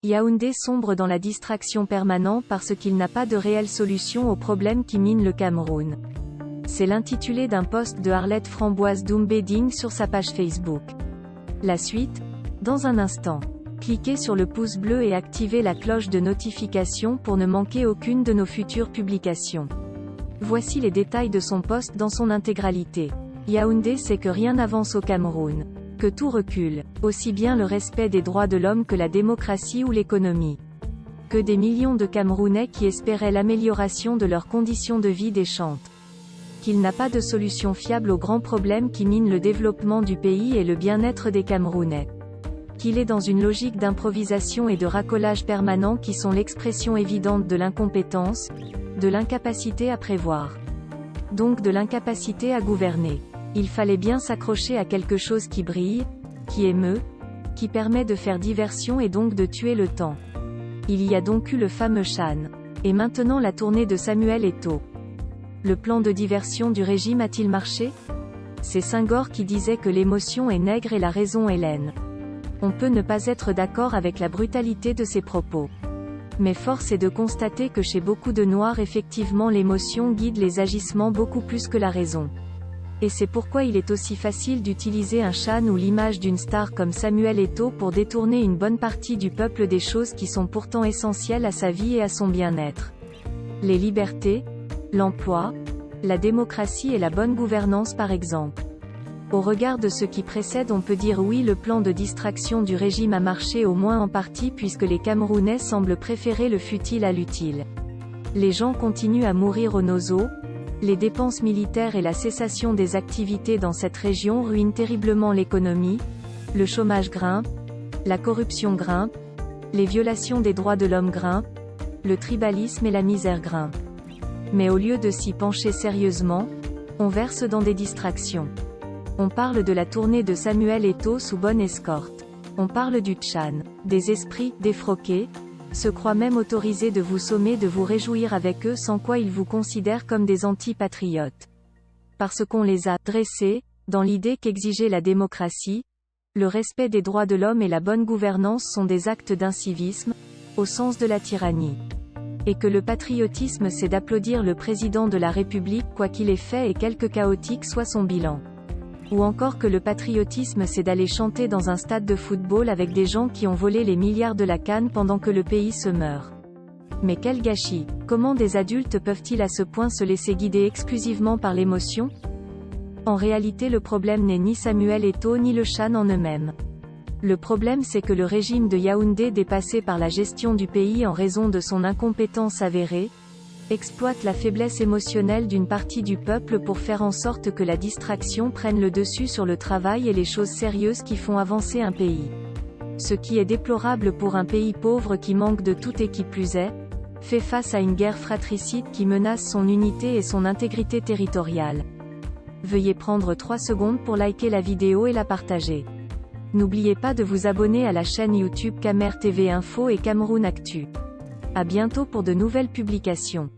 Yaoundé sombre dans la distraction permanente parce qu'il n'a pas de réelle solution aux problèmes qui minent le Cameroun. C'est l'intitulé d'un post de Arlette Framboise Doumbé-Ding sur sa page Facebook. La suite, dans un instant. Cliquez sur le pouce bleu et activez la cloche de notification pour ne manquer aucune de nos futures publications. Voici les détails de son post dans son intégralité. Yaoundé sait que rien n'avance au Cameroun. Que tout recule, aussi bien le respect des droits de l'homme que la démocratie ou l'économie. Que des millions de Camerounais qui espéraient l'amélioration de leurs conditions de vie déchantent. Qu'il n'a pas de solution fiable aux grands problèmes qui minent le développement du pays et le bien-être des Camerounais. Qu'il est dans une logique d'improvisation et de racolage permanent qui sont l'expression évidente de l'incompétence, de l'incapacité à prévoir. Donc de l'incapacité à gouverner. Il fallait bien s'accrocher à quelque chose qui brille, qui émeut, qui permet de faire diversion et donc de tuer le temps. Il y a donc eu le fameux Chan. Et maintenant la tournée de Samuel Eto'o. Le plan de diversion du régime a-t-il marché? C'est Senghor qui disait que l'émotion est nègre et la raison est laine. On peut ne pas être d'accord avec la brutalité de ses propos. Mais force est de constater que chez beaucoup de Noirs effectivement l'émotion guide les agissements beaucoup plus que la raison. Et c'est pourquoi il est aussi facile d'utiliser un Chan ou l'image d'une star comme Samuel Eto'o pour détourner une bonne partie du peuple des choses qui sont pourtant essentielles à sa vie et à son bien-être. Les libertés, l'emploi, la démocratie et la bonne gouvernance par exemple. Au regard de ce qui précède, on peut dire oui, le plan de distraction du régime a marché au moins en partie puisque les Camerounais semblent préférer le futile à l'utile. Les gens continuent à mourir au nozo. Les dépenses militaires et la cessation des activités dans cette région ruinent terriblement l'économie, le chômage grimpe, la corruption grimpe, les violations des droits de l'homme grimpent, le tribalisme et la misère grimpent. Mais au lieu de s'y pencher sérieusement, on verse dans des distractions. On parle de la tournée de Samuel Eto'o sous bonne escorte. On parle du Chan, des esprits défroqués, se croient même autorisés de vous sommer de vous réjouir avec eux sans quoi ils vous considèrent comme des anti-patriotes. Parce qu'on les a dressés, dans l'idée qu'exiger la démocratie, le respect des droits de l'homme et la bonne gouvernance sont des actes d'incivisme, au sens de la tyrannie. Et que le patriotisme c'est d'applaudir le président de la République quoi qu'il ait fait et quelque chaotique soit son bilan. Ou encore que le patriotisme c'est d'aller chanter dans un stade de football avec des gens qui ont volé les milliards de la canne pendant que le pays se meurt. Mais quel gâchis! Comment des adultes peuvent-ils à ce point se laisser guider exclusivement par l'émotion? En réalité le problème n'est ni Samuel Eto'o ni le Chan en eux-mêmes. Le problème c'est que le régime de Yaoundé, dépassé par la gestion du pays en raison de son incompétence avérée, exploite la faiblesse émotionnelle d'une partie du peuple pour faire en sorte que la distraction prenne le dessus sur le travail et les choses sérieuses qui font avancer un pays. Ce qui est déplorable pour un pays pauvre qui manque de tout et qui plus est, fait face à une guerre fratricide qui menace son unité et son intégrité territoriale. Veuillez prendre 3 secondes pour liker la vidéo et la partager. N'oubliez pas de vous abonner à la chaîne YouTube Camer TV Info et Cameroun Actu. À bientôt pour de nouvelles publications.